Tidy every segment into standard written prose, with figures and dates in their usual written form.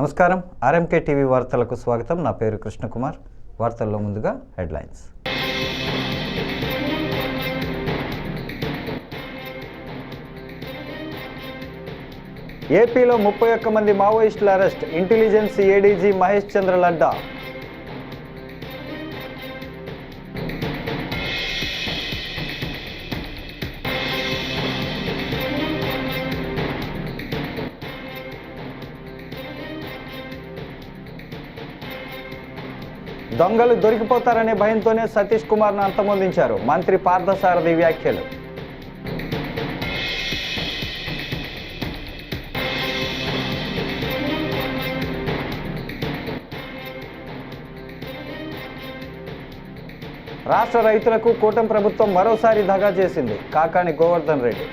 నమస్కారం, RMK TV వార్తలకు స్వాగతం. నా పేరు కృష్ణకుమార్. వార్తల్లో ముందుగా హెడ్లైన్స్. ఏపీలో 31 మంది మావోయిస్టుల అరెస్ట్. ఇంటెలిజెన్స్ ఏడీజీ మహేష్ చంద్ర లడ్డా. దొంగలు దొరికిపోతారనే భయంతోనే సతీష్ కుమార్ను అంతమొందించారు. మంత్రి పార్థసారథి వ్యాఖ్యలు. రాష్ట్ర రైతులకు కూటమి ప్రభుత్వం మరోసారి దగా చేసింది. కాకాని గోవర్ధన్ రెడ్డి.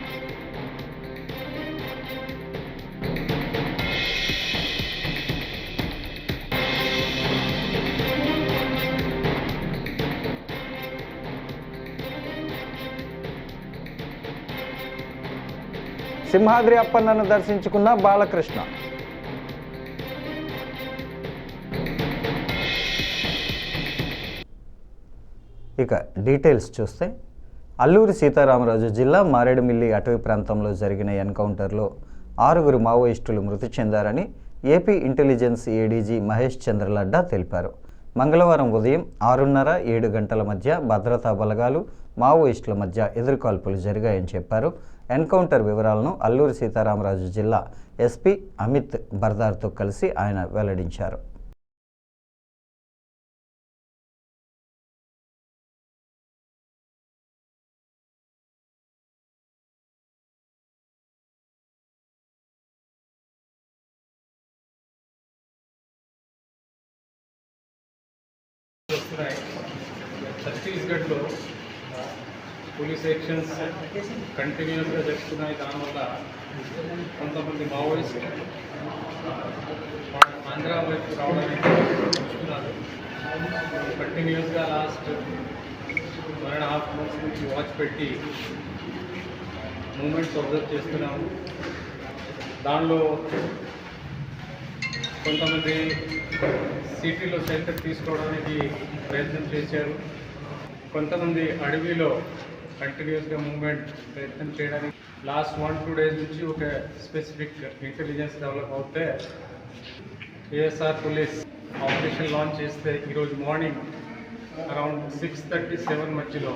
సింహాద్రి అప్పన్నను దర్శించుకున్న బాలకృష్ణ. ఇక డీటెయిల్స్ చూస్తే, అల్లూరి సీతారామరాజు జిల్లా మారేడుమిల్లి అటవీ ప్రాంతంలో జరిగిన ఎన్కౌంటర్లో 6 మావోయిస్టులు మృతి చెందారని ఏపీ ఇంటెలిజెన్స్ ఏడీజీ మహేష్ చంద్ర లడ్డా తెలిపారు. మంగళవారం ఉదయం 6:30-7 గంటల మధ్య భద్రతా బలగాలు మావోయిస్టుల మధ్య ఎదురుకాల్పులు జరిగాయని చెప్పారు. ఎన్కౌంటర్ వివరాలను అల్లూరి సీతారామరాజు జిల్లా ఎస్పీ అమిత్ బర్దార్తో కలిసి ఆయన వెల్లడించారు. ఛత్తీస్గఢ్లో పోలీస్ యాక్షన్స్ కంటిన్యూస్గా జరుగుతున్నాయి. దానివల్ల కొంతమంది మావోయిస్ట్ ఆంధ్ర వైపు రావడానికి చూస్తున్నారు. కంటిన్యూస్గా లాస్ట్ 1.5 months నుంచి వాచ్ పెట్టి మూమెంట్స్ అబ్జర్వ్ చేస్తున్నాము. దానిలో కొంతమంది సిటీలో షెల్టర్ తీసుకోవడానికి ప్రయత్నం చేశారు. కొంతమంది అడవిలో కంటిన్యూస్గా మూవ్మెంట్ ప్రయత్నం చేయడానికి లాస్ట్ 1-2 days నుంచి ఒక స్పెసిఫిక్ ఇంటెలిజెన్స్ డెవలప్ అవుతే ఏఎస్ఆర్ పోలీస్ ఆపరేషన్ లాంచ్ చేస్తే ఈరోజు మార్నింగ్ అరౌండ్ 6:37 మధ్యలో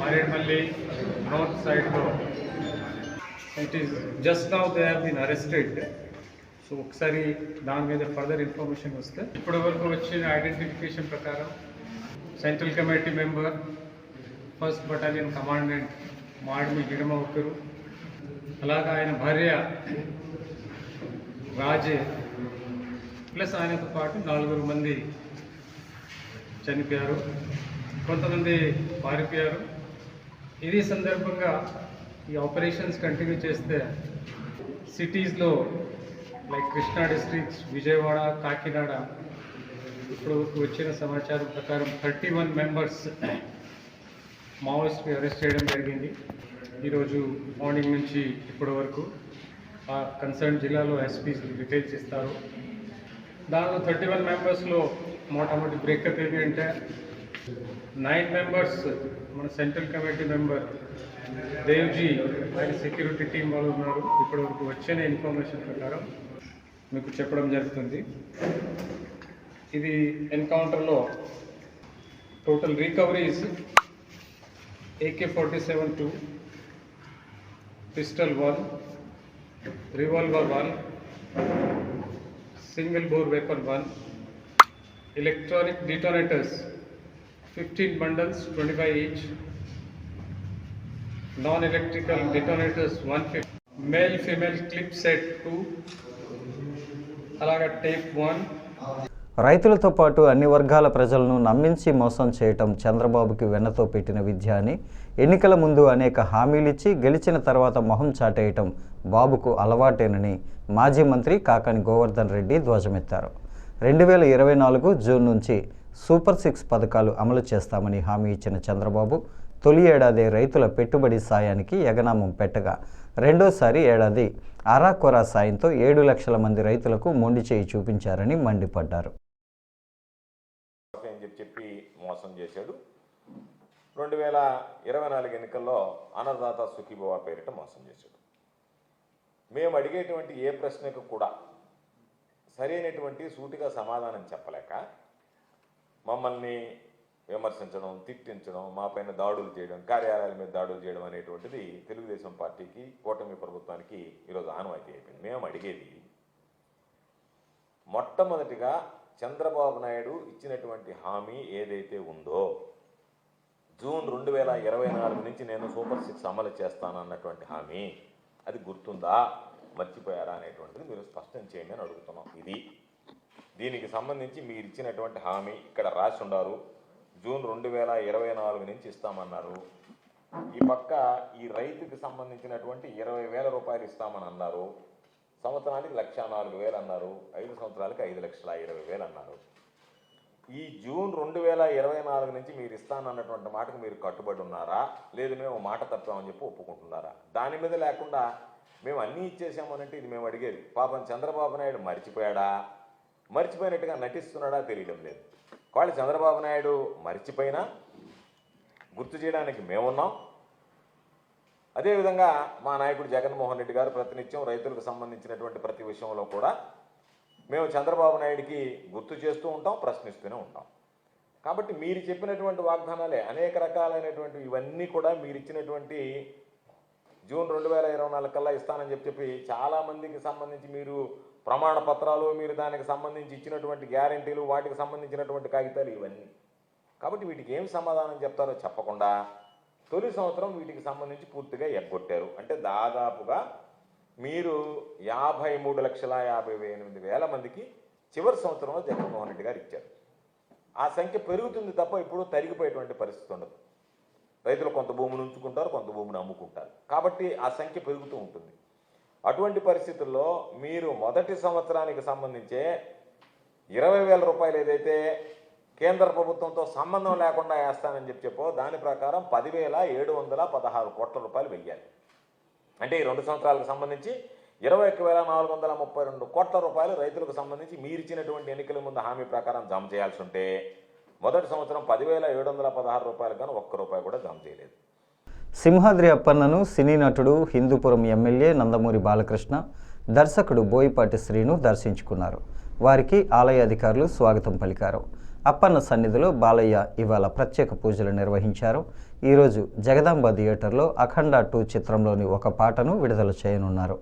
మారేడుమల్లి నార్త్ సైడ్లో it is just now they have been arrested. So ఒకసారి దాని మీద ఫర్దర్ ఇన్ఫర్మేషన్ వస్తే ఇప్పటి వరకు వచ్చిన ఐడెంటిఫికేషన్ ప్రకారం central committee member, 1st battalion commandant Madimi Gidama ఒకరు, అలాగా ఆయన భార్య రాజే ప్లస్ ఆయనతో పాటు 4 మంది చనిపోయారు, కొంతమంది పారిపోయారు. ఇది సందర్భంగా ఈ ఆపరేషన్స్ కంటిన్యూ చేస్తే సిటీస్లో లైక్ కృష్ణా డిస్ట్రిక్ట్స్, విజయవాడ, కాకినాడ ఇప్పుడు వచ్చిన సమాచారం ప్రకారం 31 members మావోయిస్ట్ని అరెస్ట్ చేయడం జరిగింది. ఈరోజు మార్నింగ్ నుంచి ఇప్పటి వరకు ఆ కన్సర్న్ జిల్లాలో ఎస్పీస్ డీటెయిల్స్ ఇస్తారు. దానిలో 31 members మొట్టమొదటి బ్రేకప్ ఏంటి అంటే 9 members మన సెంట్రల్ కమిటీ మెంబర్ దేవ్జీ ఆయన సెక్యూరిటీ టీం వాళ్ళు ఉన్నారు. ఇప్పటి వరకు వచ్చిన ఇన్ఫర్మేషన్ ప్రకారం మీకు చెప్పడం జరుగుతుంది. ఇది ఎన్కౌంటర్లో total recoveries AK-47 2, pistol 1, revolver 1, single bore weapon 1, electronic detonators 15 bundles 25 each, non-electrical detonators 150, male female clip set 2, అలాగా tape 1. రైతులతో పాటు అన్ని వర్గాల ప్రజలను నమ్మించి మోసం చేయటం చంద్రబాబుకి వెన్నతో పెట్టిన విద్య అని, ఎన్నికల ముందు అనేక హామీలిచ్చి గెలిచిన తర్వాత మొహం చాటేయటం బాబుకు అలవాటేనని మాజీ మంత్రి కాకాని గోవర్ధన్ రెడ్డి ధ్వజమెత్తారు. 2024 జూన్ నుంచి సూపర్ 6 పథకాలు అమలు చేస్తామని హామీ ఇచ్చిన చంద్రబాబు తొలి ఏడాది రైతుల పెట్టుబడి సాయానికి ఎగనామం పెట్టగా రెండోసారి ఏడాది అరాకొరా సాయంతో 7 లక్షల మంది రైతులకు మొండి చేయి చూపించారని మండిపడ్డారు. చెప్పి మోసం చేశాడు. 2024 ఎన్నికల్లో అన్నదాత సుఖీభవ పేరిట మోసం చేశాడు. మేము అడిగేటువంటి ఏ ప్రశ్నకు కూడా సరైనటువంటి సూటిగా సమాధానం చెప్పలేక మమ్మల్ని విమర్శించడం, తిట్టించడం, మా పైన దాడులు చేయడం, కార్యాలయాల మీద దాడులు చేయడం అనేటువంటిది తెలుగుదేశం పార్టీకి, కూటమి ప్రభుత్వానికి ఈరోజు ఆనవాయితీ అయిపోయింది. మేము అడిగేది మొట్టమొదటిగా చంద్రబాబు నాయుడు ఇచ్చినటువంటి హామీ ఏదైతే ఉందో జూన్ 2024 నుంచి నేను సూపర్ 6 అమలు చేస్తానన్నటువంటి హామీ అది గుర్తుందా, మర్చిపోయారా అనేటువంటిది మీరు స్పష్టం చేయండి అని అడుగుతున్నాం. దీనికి సంబంధించి మీరు ఇచ్చినటువంటి హామీ ఇక్కడ రాసి ఉన్నారు. జూన్ 2024 నుంచి ఇస్తామన్నారు. ఈ పక్క ఈ రైతుకి సంబంధించినటువంటి 20,000 రూపాయలు ఇస్తామని అన్నారు. సంవత్సరానికి 1,04,000 అన్నారు. 5 సంవత్సరాలకి 5,20,000 అన్నారు. ఈ జూన్ 2024 నుంచి మీరు ఇస్తానన్నటువంటి మాటకు మీరు కట్టుబడి ఉన్నారా, లేదు మేము మాట తప్పామని చెప్పి ఒప్పుకుంటున్నారా? దాని మీద లేకుండా మేము అన్నీ ఇచ్చేసామనంటే ఇది మేము అడిగేది. పాపం చంద్రబాబు నాయుడు మర్చిపోయాడా, మర్చిపోయినట్టుగా నటిస్తున్నాడా తెలియడం లేదు. వాళ్ళు చంద్రబాబు నాయుడు మర్చిపోయినా గుర్తు చేయడానికి మేమున్నాం. అదేవిధంగా మా నాయకుడు జగన్మోహన్ రెడ్డి గారు ప్రతినిత్యం రైతులకు సంబంధించినటువంటి ప్రతి విషయంలో కూడా మేము చంద్రబాబు నాయుడికి గుర్తు చేస్తూ ఉంటాం, ప్రశ్నిస్తూనే ఉంటాం. కాబట్టి మీరు చెప్పినటువంటి వాగ్దానాలే అనేక రకాలైనటువంటి ఇవన్నీ కూడా మీరు ఇచ్చినటువంటి జూన్ 2024 కల్లా ఇస్తానని చెప్పి చాలామందికి సంబంధించి మీరు ప్రమాణ పత్రాలు, మీరు దానికి సంబంధించి ఇచ్చినటువంటి గ్యారెంటీలు, వాటికి సంబంధించినటువంటి కాగితాలు ఇవన్నీ. కాబట్టి వీటికి ఏం సమాధానం చెప్తారో చెప్పకుండా తొలి సంవత్సరం వీటికి సంబంధించి పూర్తిగా ఎగ్గొట్టారు. అంటే దాదాపుగా మీరు 53,58,000 మందికి చివరి సంవత్సరంలో జగన్మోహన్ రెడ్డి గారు ఇచ్చారు. ఆ సంఖ్య పెరుగుతుంది తప్ప ఇప్పుడు తరిగిపోయేటువంటి పరిస్థితి ఉండదు. రైతులు కొంత భూమిని ఉంచుకుంటారు, కొంత భూమిని అమ్ముకుంటారు. కాబట్టి ఆ సంఖ్య పెరుగుతూ ఉంటుంది. అటువంటి పరిస్థితుల్లో మీరు మొదటి సంవత్సరానికి సంబంధించే 20,000 రూపాయలు ఏదైతే కేంద్ర ప్రభుత్వంతో సంబంధం లేకుండా వేస్తానని చెప్పో దాని ప్రకారం 10,716 కోట్ల రూపాయలు వెయ్యాలి. అంటే ఈ 2 సంవత్సరాలకు సంబంధించి 21,432 కోట్ల రూపాయలు రైతులకు సంబంధించి మీరు ఇచ్చినటువంటి ఎన్నికల ముందు హామీ ప్రకారం జమ చేయాల్సి ఉంటే మొదటి సంవత్సరం 10,716 రూపాయలు కానీ ఒక్క రూపాయి కూడా జమ చేయలేదు. సింహాద్రి అప్పన్నను సినీ నటుడు, హిందూపురం ఎమ్మెల్యే నందమూరి బాలకృష్ణ, దర్శకుడు బోయిపాటి శ్రీను దర్శించుకున్నారు. వారికి ఆలయ అధికారులు స్వాగతం పలికారు. అప్పన్న సన్నిధిలో బాలయ్య ఇవాళ ప్రత్యేక పూజలు నిర్వహించారు. ఈరోజు జగదాంబ థియేటర్లో అఖండ 2 చిత్రంలోని ఒక పాటను విడుదల చేయనున్నారు.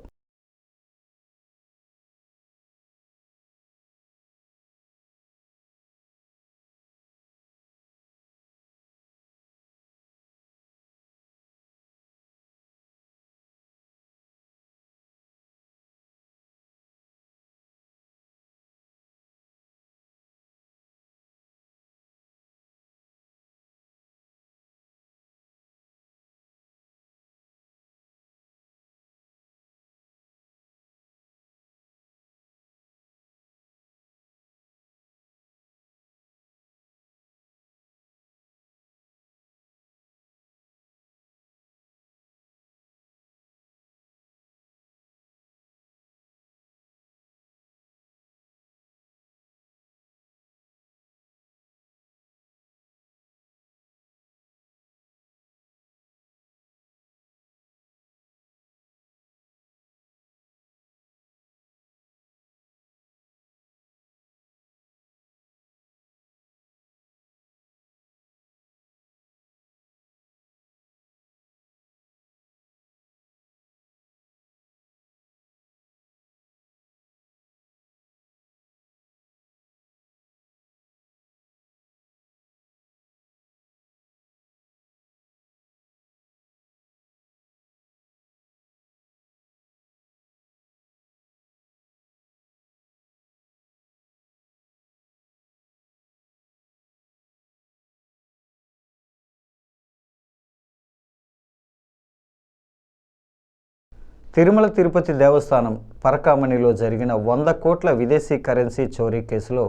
తిరుమల తిరుపతి దేవస్థానం పరకామణిలో జరిగిన 100 కోట్ల విదేశీ కరెన్సీ చోరీ కేసులో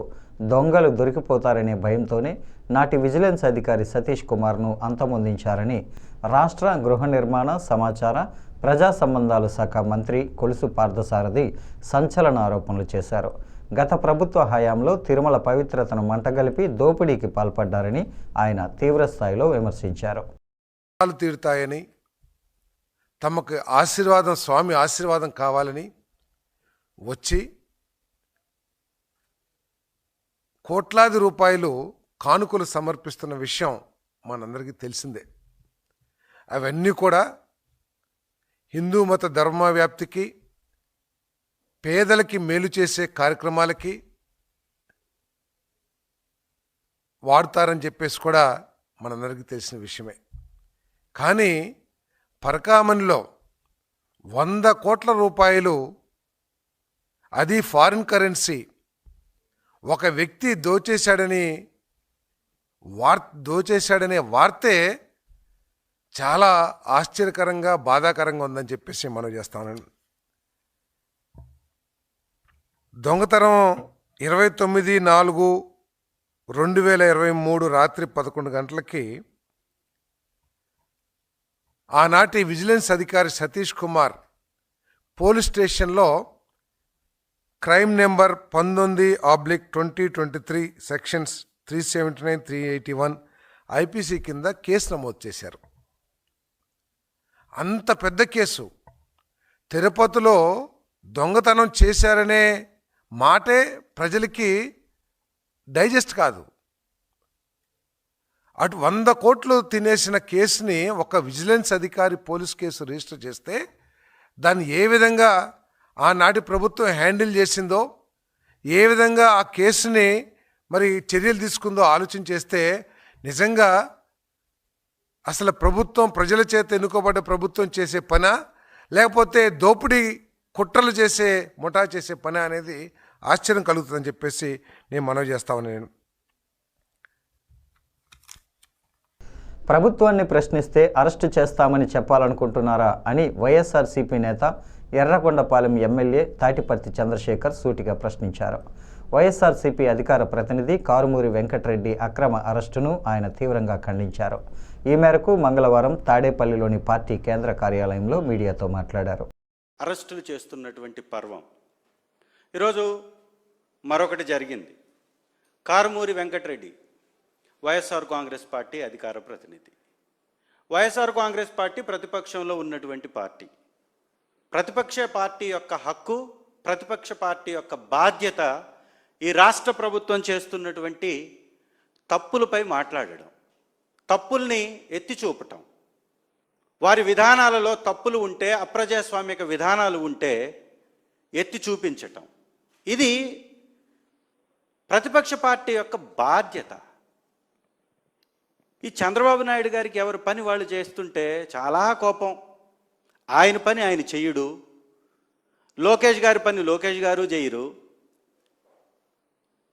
దొంగలు దొరికిపోతారనే భయంతోనే నాటి విజిలెన్స్ అధికారి సతీష్ కుమార్ను అంతమొందించారని రాష్ట్ర గృహ నిర్మాణ సమాచార ప్రజా సంబంధాల శాఖ మంత్రి కొలుసు పార్థసారథి సంచలన ఆరోపణలు చేశారు. గత ప్రభుత్వ హయాంలో తిరుమల పవిత్రతను మంటగలిపి దోపిడీకి పాల్పడ్డారని ఆయన తీవ్రస్థాయిలో విమర్శించారు. తీరుతాయని, తమకు స్వామి ఆశీర్వాదం కావాలని వచ్చి కోట్లాది రూపాయలు కానుకలు సమర్పిస్తున్న విషయం మనందరికీ తెలిసిందే. అవన్నీ కూడా హిందూ మత ధర్మ వ్యాప్తికి, పేదలకి మేలు చేసే కార్యక్రమాలకి వాడతారని చెప్పేసి కూడా మనందరికీ తెలిసిన విషయమే. కానీ పరకామణిలో 100 కోట్ల రూపాయలు, అది ఫారిన్ కరెన్సీ, ఒక వ్యక్తి దోచేశాడనే వార్తే చాలా ఆశ్చర్యకరంగా, బాధాకరంగా ఉందని చెప్పేసి మనం చేస్తాను. దొంగతనం 29/4/2023 రాత్రి 11 గంటలకి ఆనాటి విజిలెన్స్ అధికారి సతీష్ కుమార్ పోలీస్ స్టేషన్లో క్రైమ్ నెంబర్ 19/2023 సెక్షన్స్ 379, 381 ఐపీసీ కింద కేసు నమోదు చేశారు. అంత పెద్ద కేసు. తిరుపతిలో దొంగతనం చేశారనే మాటే ప్రజలకి డైజెస్ట్ కాదు. అటు 100 కోట్లు తినేసిన కేసుని ఒక విజిలెన్స్ అధికారి పోలీస్ కేసు రిజిస్టర్ చేస్తే దాన్ని ఏ విధంగా ఆనాటి ప్రభుత్వం హ్యాండిల్ చేసిందో, ఏ విధంగా ఆ కేసుని మరి చర్యలు తీసుకుందో ఆలోచన చేస్తే నిజంగా అసలు ప్రభుత్వం, ప్రజల చేత ఎన్నుకోబడ్డ ప్రభుత్వం చేసే పనా, లేకపోతే దోపిడీ కుట్రలు చేసే ముఠా చేసే పని అనేది ఆశ్చర్యం కలుగుతుందని చెప్పేసి నేను మనవి చేస్తాను. ప్రభుత్వాన్ని ప్రశ్నిస్తే అరెస్టు చేస్తామని చెప్పాలనుకుంటున్నారా అని వైఎస్ఆర్సీపీ నేత ఎర్రగొండపాలెం ఎమ్మెల్యే తాటిపర్తి చంద్రశేఖర్ సూటిగా ప్రశ్నించారు. వైఎస్ఆర్సీపీ అధికార ప్రతినిధి కారుమూరి వెంకటరెడ్డి అక్రమ అరెస్టును ఆయన తీవ్రంగా ఖండించారు. ఈ మేరకు మంగళవారం తాడేపల్లిలోని పార్టీ కేంద్ర కార్యాలయంలో మీడియాతో మాట్లాడారు. అరెస్టులు చేస్తున్నటువంటి పర్వం ఈరోజు మరొకటి జరిగింది. కారుమూరి వెంకటరెడ్డి వైఎస్ఆర్ కాంగ్రెస్ పార్టీ అధికార ప్రతినిధి. వైఎస్ఆర్ కాంగ్రెస్ పార్టీ ప్రతిపక్షంలో ఉన్నటువంటి పార్టీ. ప్రతిపక్ష పార్టీ యొక్క హక్కు, ప్రతిపక్ష పార్టీ యొక్క బాధ్యత ఈ రాష్ట్ర ప్రభుత్వం చేస్తున్నటువంటి తప్పులపై మాట్లాడడం, తప్పుల్ని ఎత్తి చూపటం, వారి విధానాలలో తప్పులు ఉంటే, అప్రజాస్వామిక విధానాలు ఉంటే ఎత్తి చూపించటం, ఇది ప్రతిపక్ష పార్టీ యొక్క బాధ్యత. ఈ చంద్రబాబు నాయుడు గారికి ఎవరి పని వాళ్ళు చేస్తుంటే చాలా కోపం. ఆయన పని ఆయన చెయ్యడు, లోకేష్ గారి పని లోకేష్ గారు చేయరు,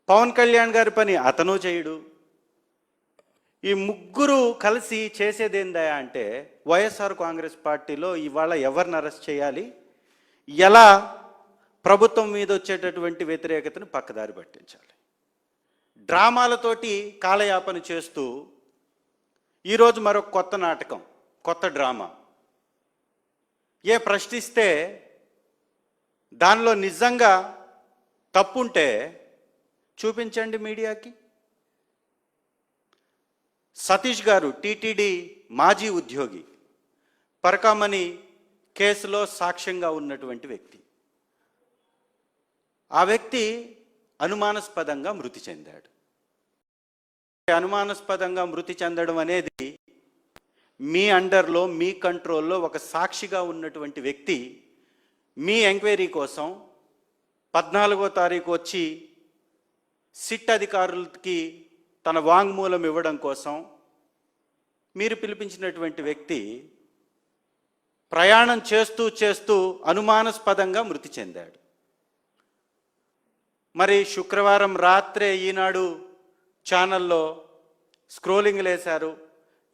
పవన్ కళ్యాణ్ గారి పని అతను చేయడు. ఈ ముగ్గురు కలిసి చేసేదేందా అంటే వైఎస్ఆర్ కాంగ్రెస్ పార్టీలో ఇవాళ ఎవరిని అరెస్ట్ చేయాలి, ఎలా ప్రభుత్వం మీద వచ్చేటటువంటి వ్యతిరేకతను పక్కదారి పట్టించాలి, డ్రామాలతోటి కాలయాపన చేస్తూ ఈరోజు మరొక కొత్త నాటకం, కొత్త డ్రామా. ప్రశ్నిస్తే దానిలో నిజంగా తప్పుంటే చూపించండి మీడియాకి. సతీష్ గారు టీటీడీ మాజీ ఉద్యోగి, పరకామణి కేసులో సాక్ష్యంగా ఉన్నటువంటి వ్యక్తి. ఆ వ్యక్తి అనుమానాస్పదంగా మృతి చెందాడు. అనుమానాస్పదంగా మృతి చెందడం అనేది మీ అండర్లో, మీ కంట్రోల్లో ఒక సాక్షిగా ఉన్నటువంటి వ్యక్తి మీ ఎంక్వైరీ కోసం 14వ తారీఖు వచ్చి సిట్ అధికారులకి తన వాంగ్మూలం ఇవ్వడం కోసం మీరు పిలిపించినటువంటి వ్యక్తి ప్రయాణం చేస్తూ అనుమానాస్పదంగా మృతి చెందాడు. మరి శుక్రవారం రాత్రే ఈనాడు ఛానల్లో స్క్రోలింగ్ లేశారు,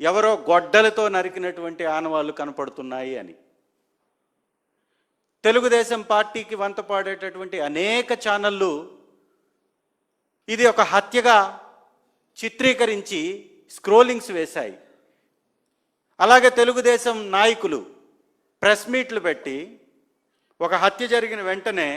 ఎవరో గొడ్డలతో నరికినటువంటి ఆనవాళ్ళు కనపడుతున్నాయి అని. తెలుగుదేశం పార్టీకి వంతపాడేటటువంటి అనేక ఛానళ్ళు ఇది ఒక హత్యగా చిత్రీకరించి స్క్రోలింగ్స్ వేశాయి. అలాగే తెలుగుదేశం నాయకులు ప్రెస్ మీట్లు పెట్టి ఒక హత్య జరిగిన వెంటనే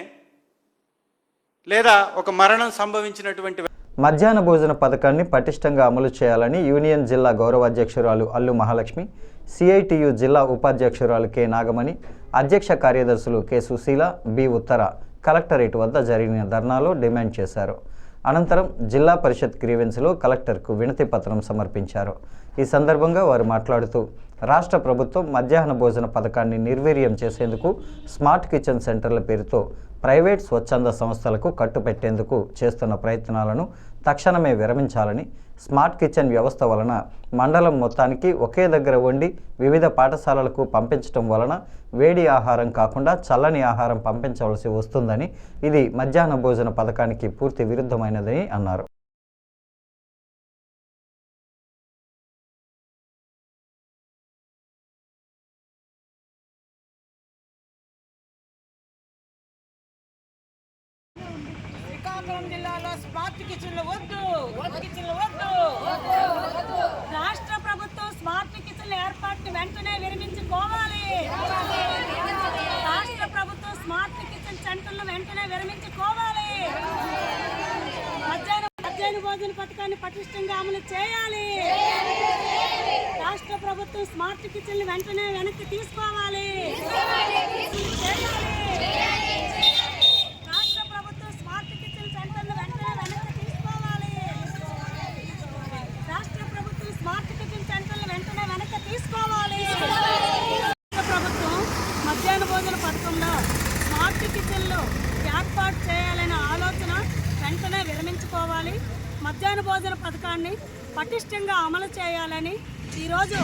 లేదా ఒక మరణం సంభవించినటువంటి మధ్యాహ్న భోజన పథకాన్ని పటిష్టంగా అమలు చేయాలని యూనియన్ జిల్లా గౌరవ అధ్యక్షురాలు అల్లు మహాలక్ష్మి, సిఐటియు జిల్లా ఉపాధ్యక్షురాలు కె నాగమణి, అధ్యక్ష కార్యదర్శులు కె సుశీల, బి ఉత్తర కలెక్టరేట్ వద్ద జరిగిన ధర్నాలో డిమాండ్ చేశారు. అనంతరం జిల్లా పరిషత్ గ్రీవెన్స్లో కలెక్టర్కు వినతి పత్రం సమర్పించారు. ఈ సందర్భంగా వారు మాట్లాడుతూ రాష్ట్ర ప్రభుత్వం మధ్యాహ్న భోజన పథకాన్ని నిర్వీర్యం చేసేందుకు స్మార్ట్ కిచెన్ సెంటర్ల పేరుతో ప్రైవేట్ స్వచ్ఛంద సంస్థలకు కట్టుపెట్టేందుకు చేస్తున్న ప్రయత్నాలను తక్షణమే విరమించాలని, స్మార్ట్ కిచెన్ వ్యవస్థ వలన మండలం మొత్తానికి ఒకే దగ్గర వండి వివిధ పాఠశాలలకు పంపించడం వలన వేడి ఆహారం కాకుండా చల్లని ఆహారం పంపించవలసి వస్తుందని, ఇది మధ్యాహ్న భోజన పథకానికి పూర్తి విరుద్ధమైనదని అన్నారు. శ్రీకాకుళం జిల్లాలో స్మార్ట్ కిచెన్లు వద్దు. రాష్ట్ర ప్రభుత్వం స్మార్ట్ కిచెన్ల ఏర్పాటుని వెంటనే విరమించుకోవాలి. రాష్ట్ర ప్రభుత్వం స్మార్ట్ కిచెన్ సెంటర్లు వెంటనే విరమించుకోవాలి. మధ్యాహ్న భోజన పథకాన్ని పటిష్టంగా అమలు చేయాలి. రాష్ట్ర ప్రభుత్వం స్మార్ట్ కిచెన్లు వెంటనే వెనక్కి తీసుకోవాలి. మధ్యాహ్న భోజన పథకంలో స్మార్ట్ కిచెన్లు ఏర్పాటు చేయాలనే ఆలోచన వెంటనే విరమించుకోవాలి. మధ్యాహ్న భోజన పథకాన్ని పటిష్టంగా అమలు చేయాలని ఈరోజు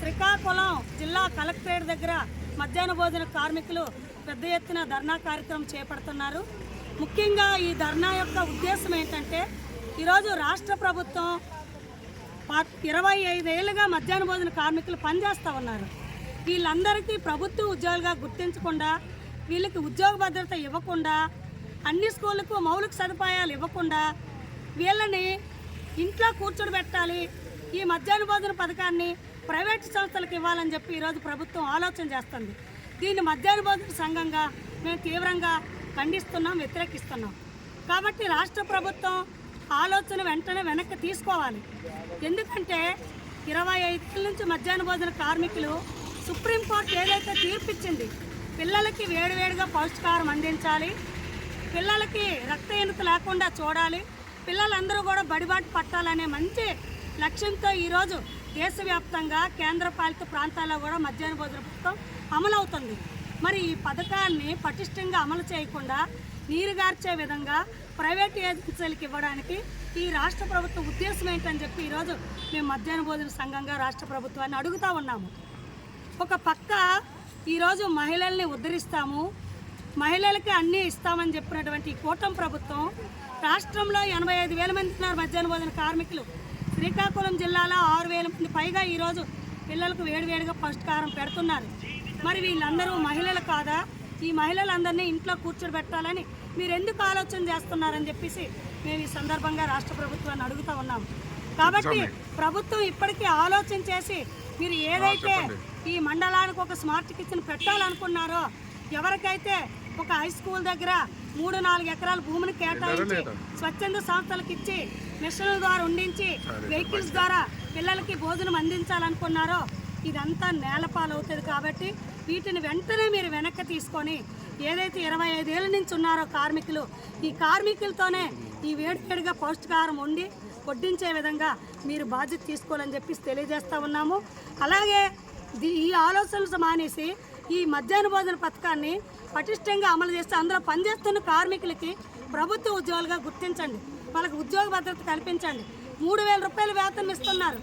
శ్రీకాకుళం జిల్లా కలెక్టరేట్ దగ్గర మధ్యాహ్న భోజన కార్మికులు పెద్ద ఎత్తున ధర్నా కార్యక్రమం చేపడుతున్నారు. ముఖ్యంగా ఈ ధర్నా యొక్క ఉద్దేశం ఏంటంటే, ఈరోజు రాష్ట్ర ప్రభుత్వం 25 ఏళ్ళుగా మధ్యాహ్న భోజన కార్మికులు పనిచేస్తూ ఉన్నారు. వీళ్ళందరికీ ప్రభుత్వ ఉద్యోగులుగా గుర్తించకుండా, వీళ్ళకి ఉద్యోగ భద్రత ఇవ్వకుండా, అన్ని స్కూళ్ళకు మౌలిక సదుపాయాలు ఇవ్వకుండా వీళ్ళని ఇంట్లో కూర్చోబెట్టాలి, ఈ మధ్యాహ్న భోజన పథకాన్ని ప్రైవేట్ సంస్థలకు ఇవ్వాలని చెప్పి ఈరోజు ప్రభుత్వం ఆలోచన చేస్తుంది. దీన్ని మధ్యాహ్న భోజన సంఘంగా మేము తీవ్రంగా ఖండిస్తున్నాం, వ్యతిరేకిస్తున్నాం. కాబట్టి రాష్ట్ర ప్రభుత్వం ఆలోచన వెంటనే వెనక్కి తీసుకోవాలి. ఎందుకంటే 25 ఏళ్ళ నుంచి మధ్యాహ్న భోజన కార్మికులు సుప్రీంకోర్టు ఏదైతే తీర్పిచ్చింది, పిల్లలకి వేడివేడిగా పౌష్టికాహారం అందించాలి, పిల్లలకి రక్తహీనత లేకుండా చూడాలి, పిల్లలందరూ కూడా బడిబాటు పట్టాలనే మంచి లక్ష్యంతో ఈరోజు దేశవ్యాప్తంగా కేంద్రపాలిత ప్రాంతాల్లో కూడా మధ్యాహ్న భోజన పథకం అమలవుతుంది. మరి ఈ పథకాన్ని పటిష్టంగా అమలు చేయకుండా నీరుగార్చే విధంగా ప్రైవేట్ ఏజెన్సీలకు ఇవ్వడానికి ఈ రాష్ట్ర ప్రభుత్వ ఉద్దేశం ఏంటని చెప్పి ఈరోజు మేము మధ్యాహ్న భోజన సంఘంగా రాష్ట్ర ప్రభుత్వాన్ని అడుగుతూ ఉన్నాము. ఒక పక్క ఈరోజు మహిళల్ని ఉద్ధరిస్తాము, మహిళలకి అన్నీ ఇస్తామని చెప్పినటువంటి కూటమి ప్రభుత్వం రాష్ట్రంలో 85,000 మంది ఉన్నారు మధ్యాహ్న భోజన కార్మికులు. శ్రీకాకుళం జిల్లాలో 6,000 మంది పైగా ఈరోజు పిల్లలకు వేడివేడిగా పౌష్టికాహారం పెడుతున్నారు. మరి వీళ్ళందరూ మహిళలు కాదా? ఈ మహిళలందరినీ ఇంట్లో కూర్చోబెట్టాలని మీరు ఎందుకు ఆలోచన చేస్తున్నారని చెప్పేసి మేము ఈ సందర్భంగా రాష్ట్ర ప్రభుత్వాన్ని అడుగుతూ ఉన్నాము. కాబట్టి ప్రభుత్వం ఇప్పటికీ ఆలోచన చేసి మీరు ఏదైతే ఈ మండలానికి ఒక స్మార్ట్ కిచెన్ పెట్టాలనుకున్నారో, ఎవరికైతే ఒక హై స్కూల్ దగ్గర 3-4 ఎకరాల భూమిని కేటాయించి స్వచ్ఛంద సంస్థలకు ఇచ్చి మిషన్ల ద్వారా ఉండించి వెహికల్స్ ద్వారా పిల్లలకి భోజనం అందించాలనుకున్నారో ఇదంతా నేలపాలవుతుంది. కాబట్టి వీటిని వెంటనే మీరు వెనక్కి తీసుకొని ఏదైతే 25 ఏళ్ళ నుంచి ఉన్నారో కార్మికులు, ఈ కార్మికులతోనే ఈ వేడివేడిగా పౌష్టికాహారం ఉండి వడ్డించే విధంగా మీరు బాధ్యత తీసుకోవాలని చెప్పి తెలియజేస్తూ ఉన్నాము. అలాగే ఈ ఆలోచనలు మానేసి ఈ మధ్యాహ్న భోజన పథకాన్ని పటిష్టంగా అమలు చేస్తే అందులో పనిచేస్తున్న కార్మికులకి ప్రభుత్వ ఉద్యోగులుగా గుర్తించండి, వాళ్ళకి ఉద్యోగ భద్రత కల్పించండి. 3,000 రూపాయల వేతనం ఇస్తున్నారు.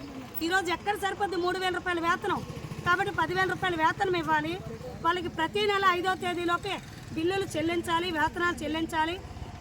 ఈరోజు ఎక్కడ సరిపోద్ది 3,000 రూపాయల వేతనం? కాబట్టి 10,000 రూపాయల వేతనం ఇవ్వాలి. వాళ్ళకి ప్రతి నెల 5వ తేదీలోపే బిల్లులు చెల్లించాలి, వేతనాలు చెల్లించాలి.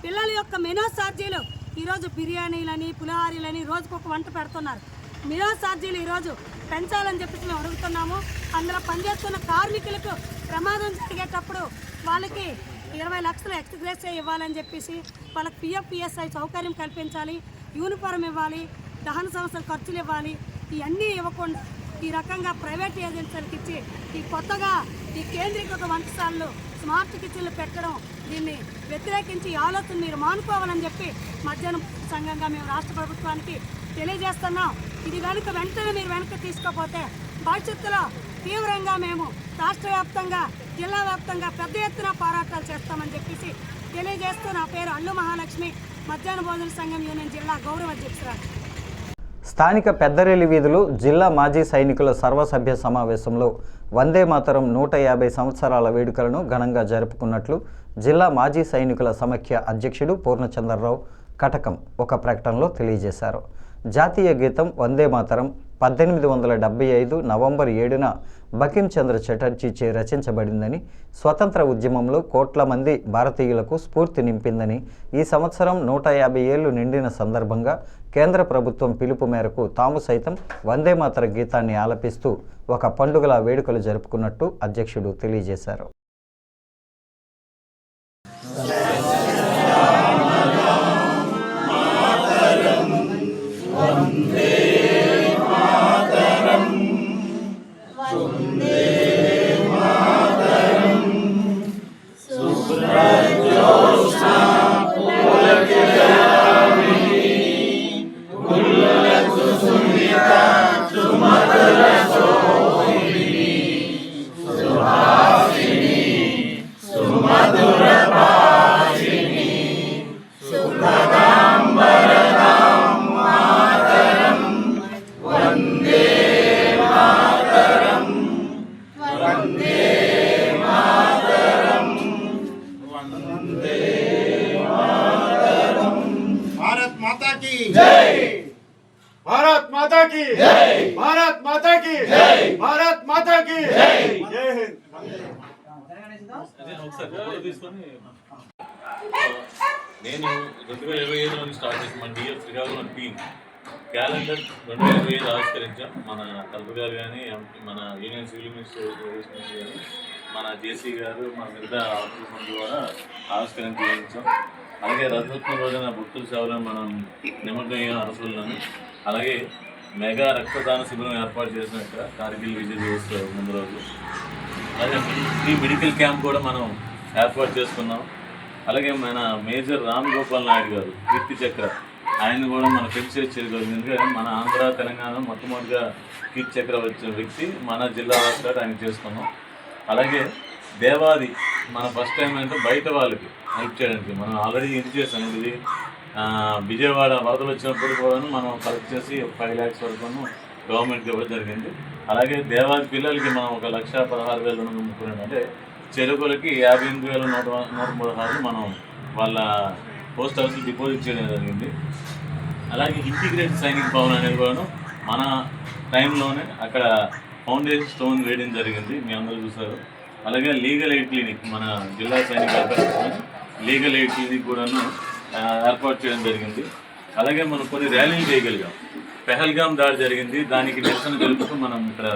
పిల్లల యొక్క మెనూ ఛార్జీలు ఈరోజు బిర్యానీలని, పులిహారీలని రోజుకొక వంట పెడుతున్నారు. మెనూ ఛార్జీలు ఈరోజు పెంచాలని చెప్పేసి మేము అడుగుతున్నాము. అందులో పనిచేస్తున్న కార్మికులకు ప్రమాదం జరిగేటప్పుడు వాళ్ళకి 20 లక్షలు ఎక్స్గ్రేస్ ఇవ్వాలని చెప్పేసి వాళ్ళకి పిఎఫ్ పిఎస్ఐ సౌకర్యం కల్పించాలి, యూనిఫారం ఇవ్వాలి, దహన సంస్థల ఖర్చులు ఇవ్వాలి. ఇవన్నీ ఇవ్వకుండా ఈ రకంగా ప్రైవేట్ ఏజెన్సీలకు ఇచ్చి ఈ కొత్తగా ఈ కేంద్రీకృత వంటశాలలు స్మార్ట్ కిచెన్లు పెట్టడం, దీన్ని వ్యతిరేకించి ఈ ఆలోచన మీరు మానుకోవాలని చెప్పి మధ్యాహ్నం సంఘంగా మేము రాష్ట్ర ప్రభుత్వానికి తెలియజేస్తున్నాం. ఇది కనుక వెంటనే మీరు వెనక్కి తీసుకోకపోతే భవిష్యత్తులో తీవ్రంగా మేము రాష్ట్ర వ్యాప్తంగా జిల్లా వ్యాప్తంగా పెద్ద ఎత్తున పోరాటాలు చేస్తామని చెప్పేసి తెలియజేస్తూ, నా పేరు అల్లు మహాలక్ష్మి, మధ్యాహ్న భోజన సంఘం యూనియన్ జిల్లా గౌరవ అధ్యక్షురాలు. స్థానిక పెద్దరేలి వీధులు జిల్లా మాజీ సైనికుల సర్వసభ్య సమావేశంలో వందే మాతరం 150 సంవత్సరాల వేడుకలను ఘనంగా జరుపుకున్నట్లు జిల్లా మాజీ సైనికుల సమైక్య అధ్యక్షుడు పూర్ణచంద్రరావు కటకం ఒక ప్రకటనలో తెలియజేశారు. జాతీయ గీతం వందే మాతరం 1875 నవంబర్ 7న బకిం చంద్ర చటర్జీచే రచించబడిందని, స్వతంత్ర ఉద్యమంలో కోట్ల మంది భారతీయులకు స్ఫూర్తి నింపిందని, ఈ సంవత్సరం 150 ఏళ్లు నిండిన సందర్భంగా కేంద్ర ప్రభుత్వం పిలుపు మేరకు తాము సైతం వందే మాతర గీతాన్ని ఆలపిస్తూ ఒక పండుగల వేడుకలు జరుపుకున్నట్టు అధ్యక్షుడు తెలియజేశారు. भारत माता की जय, भारत माता की जय, भारत माता की जय, जय हिंद. నేను 2025 స్టార్ట్ చేసిన మన డిఎఫ్ శ్రీకాకుళం టీం క్యాలెండర్ 2025 ఆవిష్కరించాం. మన కల్ప గారు కానీ, మన యూనియన్ సివిల్ మినిస్టర్ కానీ, మన జేసీ గారు, మన మిగతా ఆఫీసర్స్ ద్వారా ఆవిష్కరించాం. అలాగే రథోత్సవం రోజున భక్తుల సేవలను మనం నిమగ్నం అరసులను, అలాగే మెగా రక్తదాన శిబిరం ఏర్పాటు చేసినట్టు కార్గిల్ విజయ్ దివస్ ముందు రోజు, అలాగే ఈ మెడికల్ క్యాంప్ కూడా మనం ఏర్పాటు చేసుకున్నాం. అలాగే మన మేజర్ రామ్ గోపాల్ నాయుడు గారు కీర్తి చక్ర, ఆయన కూడా మన పెన్షన్ చేయగలరు. ఎందుకంటే మన ఆంధ్ర తెలంగాణ మొట్టమొదటిగా కీర్తి చక్ర వచ్చిన వ్యక్తి మన జిల్లా రాష్ట్రాలు ఆయన చేసుకున్నాం. అలాగే దేవాది మన ఫస్ట్ టైం అంటే బయట వాళ్ళకి హెల్ప్ చేయడానికి మనం ఆల్రెడీ ఇది చేసాం. ఇది విజయవాడ వరదలు వచ్చినప్పుడు కూడా మనం కలెక్ట్ చేసి 5 lakhs వరకు గవర్నమెంట్కి ఇవ్వడం జరిగింది. అలాగే దేవాది పిల్లలకి మనం 1,16,000 ముక్కున్నాం. అంటే చెరుకులకి 58,116 మనం వాళ్ళ పోస్ట్ ఆఫీస్కి డిపాజిట్ చేయడం జరిగింది. అలాగే ఇంటిగ్రేటెడ్ సైనిక్ భవన్ అనేది కూడా మన టైంలోనే అక్కడ ఫౌండేషన్ స్టోన్ వేయడం జరిగింది, మీ అందరూ చూసారు. అలాగే లీగల్ ఎయిడ్ క్లినిక్ మన జిల్లా సైనిక లీగల్ ఎయిడ్ క్లినిక్ కూడాను ఏర్పాటు చేయడం జరిగింది. అలాగే మనం కొన్ని ర్యాలీలు చేయగలిగాం. పెహల్గాం దాడి జరిగింది, దానికి నిరసన తెలుపుతూ మనం ఇక్కడ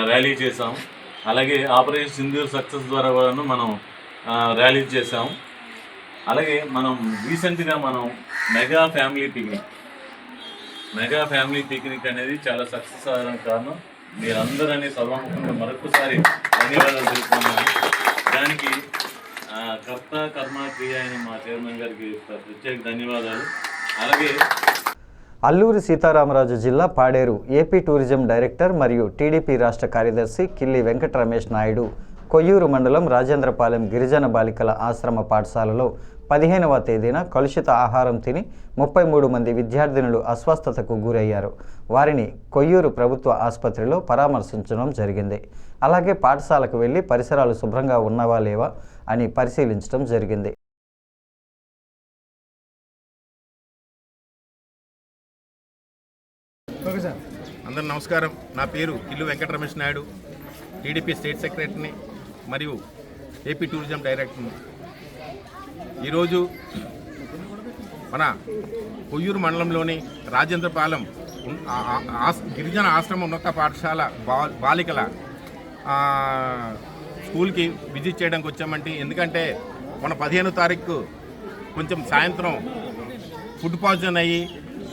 ర్యాలీ చేసాం. అలాగే ఆపరేషన్ సింధూర్ సక్సెస్ ద్వారా కూడాను మనం ర్యాలీ చేసాం. అలాగే మనం రీసెంట్గా మనం మెగా ఫ్యామిలీ పిక్నిక్ అనేది చాలా సక్సెస్ అవ్వడానికి కారణం మీరందరూ సర్వముఖంగా మరొకసారి ధన్యవాదాలు తెలుపుతున్నాను. దానికి కర్త కర్మ క్రియ అయిన మా చైర్మన్ గారికి ప్రత్యేక ధన్యవాదాలు. అలాగే అల్లూరి సీతారామరాజు జిల్లా పాడేరు ఏపీ టూరిజం డైరెక్టర్ మరియు టీడీపీ రాష్ట్ర కార్యదర్శి కిల్లి వెంకట రమేష్ నాయుడు కొయ్యూరు మండలం రాజేంద్రపాలెం గిరిజన బాలికల ఆశ్రమ పాఠశాలలో 15వ తేదీన కలుషిత ఆహారం తిని 33 మంది విద్యార్థినులు అస్వస్థతకు గురయ్యారు. వారిని కొయ్యూరు ప్రభుత్వ ఆసుపత్రిలో పరామర్శించడం జరిగింది. అలాగే పాఠశాలకు వెళ్లి పరిసరాలు శుభ్రంగా ఉన్నవా లేవా అని పరిశీలించడం జరిగింది. అందరూ నమస్కారం. నా పేరు kill Venkata Ramesh Naidu, TDP state సెక్రటరీని మరియు ఏపీ టూరిజం డైరెక్టర్ని. ఈరోజు మన కొయ్యూరు మండలంలోని రాజేంద్రపాలెం గిరిజన ఆశ్రమ ఉన్నత పాఠశాల బాలికల స్కూల్కి విజిట్ చేయడానికి వచ్చామంటే, ఎందుకంటే మన 15వ తారీఖు కొంచెం సాయంత్రం ఫుడ్ పాయిజన్ అయ్యి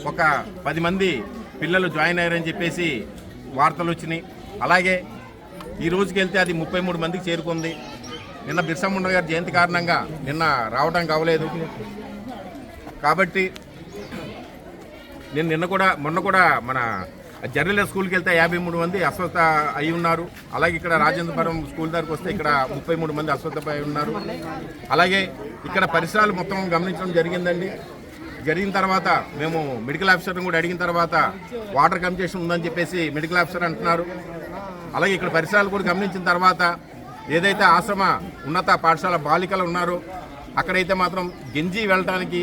ఒక 10 మంది పిల్లలు జాయిన్ అయ్యారని చెప్పేసి వార్తలు వచ్చినాయి. అలాగే ఈ రోజుకి వెళ్తే అది 33 మందికి చేరుకుంది. నిన్న బిర్సా ముండా గారి జయంతి కారణంగా నిన్న రావడానికి అవ్వలేదు. కాబట్టి నేను మొన్న కూడా మన జర్నల స్కూల్కి వెళ్తే 53 మంది అస్వస్థ అయి ఉన్నారు. అలాగే ఇక్కడ రాజేంద్రపురం స్కూల్ దగ్గరకు వస్తే ఇక్కడ 33 మంది అస్వస్థ అయి ఉన్నారు. అలాగే ఇక్కడ పరిసరాలు మొత్తం గమనించడం జరిగిందండి. జరిగిన తర్వాత మేము మెడికల్ ఆఫీసర్ని కూడా అడిగిన తర్వాత వాటర్ కన్జెషన్ ఉందని చెప్పేసి మెడికల్ ఆఫీసర్ అంటున్నారు. అలాగే ఇక్కడ పరిసరాలు కూడా గమనించిన తర్వాత ఏదైతే ఆశ్రమ ఉన్నత పాఠశాల బాలికలు ఉన్నారో అక్కడైతే మాత్రం గెంజి వెళ్ళడానికి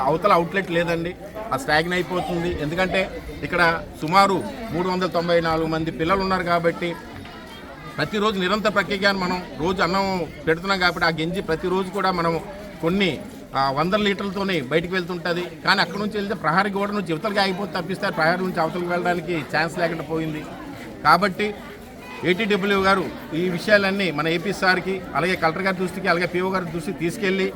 అవతల అవుట్లెట్ లేదండి. అది స్టాగ్న్ అయిపోతుంది. ఎందుకంటే ఇక్కడ సుమారు 394 మంది పిల్లలు ఉన్నారు కాబట్టి ప్రతిరోజు నిరంతర ప్రక్రియగానే మనం రోజు అన్నం పెడుతున్నాం కాబట్టి ఆ గెంజి ప్రతిరోజు కూడా మనం కొన్ని 100 లీటర్లతోనే బయటకు వెళ్తుంటుంది. కానీ అక్కడ నుంచి వెళ్తే ప్రహారీ గోడ నుంచి యువతలకి ఆగిపోతే తప్పిస్తారు, ప్రహారీ నుంచి అవతలకి వెళ్ళడానికి ఛాన్స్ లేకుండా పోయింది. కాబట్టి ఏటీడబ్ల్యూ గారు ఈ విషయాలన్నీ మన ఏపీ సార్కి అలాగే కలెక్టర్ గారి దృష్టికి అలాగే పిఓ గారి దృష్టికి తీసుకెళ్ళి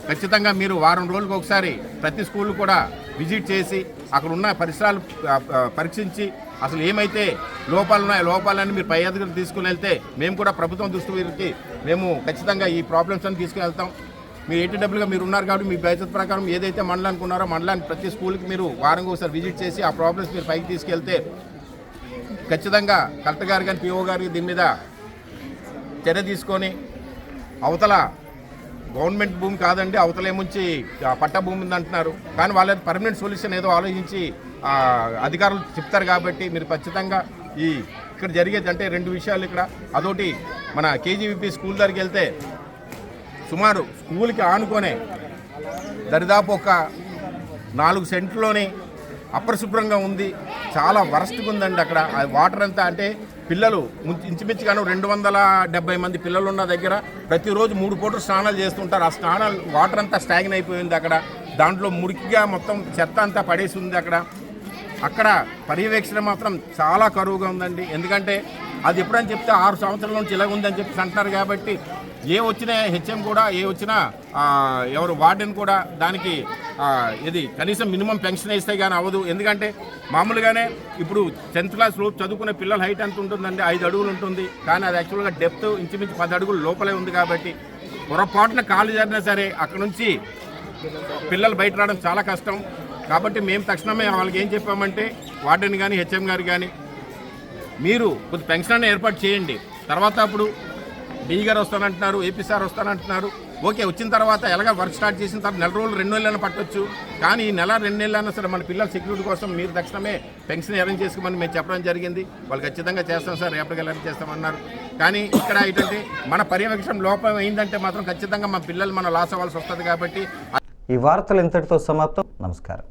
ఖచ్చితంగా మీరు వారం రోజులకు ఒకసారి ప్రతి స్కూల్ కూడా విజిట్ చేసి అక్కడ ఉన్న పరిసరాలు పరీక్షించి అసలు ఏమైతే లోపాలు ఉన్నాయో లోపాలన్నీ మీరు పై అధికారులు తీసుకుని వెళ్తే మేము కూడా ప్రభుత్వం దృష్టికి మేము ఖచ్చితంగా ఈ ప్రాబ్లమ్స్ అన్ని తీసుకుని వెళ్తాం. మీ ఏటీడబ్ల్యూగా మీరు ఉన్నారు కాబట్టి మీ బాధ్యత ప్రకారం ఏదైతే మండలానికి ఉన్నారో మండలానికి ప్రతి స్కూల్కి మీరు వారంగా ఒకసారి విజిట్ చేసి ఆ ప్రాబ్లమ్స్ మీరు పైకి తీసుకెళ్తే ఖచ్చితంగా కలెక్టర్ గారు కానీ పిఓ గారికి దీని మీద చర్య తీసుకొని అవతల గవర్నమెంట్ భూమి కాదండి అవతల ఏముంచి పట్ట భూమి ఉంది అంటున్నారు. కానీ వాళ్ళ పర్మనెంట్ సొల్యూషన్ ఏదో ఆలోచించి అధికారులు చెప్తారు కాబట్టి మీరు ఖచ్చితంగా ఇక్కడ జరిగేది అంటే 2 విషయాలు ఇక్కడ. అదొకటి మన కేజీవీపీ స్కూల్ దగ్గరికి వెళ్తే సుమారు స్కూల్కి ఆనుకొనే దరిదాపు ఒక 4 సెంట్లోనే అపరిశుభ్రంగా ఉంది. చాలా వరస్ట్గా ఉందండి అక్కడ. వాటర్ అంతా అంటే పిల్లలు ఇంచుమించుగాను 270 మంది పిల్లలు ఉన్న దగ్గర ప్రతిరోజు 3 పూటలు స్నానాలు చేస్తుంటారు. ఆ స్నానాలు వాటర్ అంతా స్టాగ్న్ అయిపోయింది అక్కడ. దాంట్లో మురికిగా మొత్తం చెత్త అంతా పడేసి ఉంది అక్కడ పర్యవేక్షణ మాత్రం చాలా కరువుగా ఉందండి. ఎందుకంటే అది ఎప్పుడని చెప్తే 6 సంవత్సరాల నుంచి ఇలా ఉందని చెప్పి అంటున్నారు. కాబట్టి ఏ వచ్చినా హెచ్ఎం కూడా ఏ వచ్చినా ఎవరు వార్డెన్ కూడా దానికి ఇది కనీసం మినిమం పెన్షన్ ఇస్తే కానీ అవ్వదు. ఎందుకంటే మామూలుగానే ఇప్పుడు 10th క్లాస్ లోపు చదువుకునే పిల్లల హైట్ ఎంత ఉంటుందండి 5 అడుగులు ఉంటుంది. కానీ అది యాక్చువల్గా డెప్త్ ఇంచుమించు 10 అడుగులు లోపలే ఉంది. కాబట్టి పొరపాటున కాలు జరిగినా సరే అక్కడ నుంచి పిల్లలు బయట రావడం చాలా కష్టం. కాబట్టి మేము తక్షణమే వాళ్ళకి ఏం చెప్పామంటే వార్డెన్ కానీ హెచ్ఎం గారు కానీ మీరు కొద్ది పెన్షన్ ఏర్పాటు చేయండి. తర్వాత అప్పుడు డీ గారు వస్తానంటున్నారు, ఏపీ సార్ వస్తానంటున్నారు. ఓకే, వచ్చిన తర్వాత ఎలాగ వర్క్ స్టార్ట్ చేసిన తర్వాత 1 నెల రోజులు 2 నెలలైనా పట్టొచ్చు. కానీ ఈ నెల 2 నెలలైనా సరే మన పిల్లల సెక్యూరిటీ కోసం మీరు తక్షణమే పెన్షన్ అరేంజ్ చేసుకోమని మేము చెప్పడం జరిగింది. వాళ్ళు ఖచ్చితంగా చేస్తాం సార్, రేపటికి అరేంజ్ చేస్తామన్నారు. కానీ ఇక్కడ ఏంటంటే మన పర్యవేక్షణ లోపం అయిందంటే మాత్రం ఖచ్చితంగా మా పిల్లలు మనం లాస్ అవ్వాల్సి వస్తుంది. కాబట్టి ఈ వార్తలు ఇంతటితో సమాప్తం. నమస్కారం.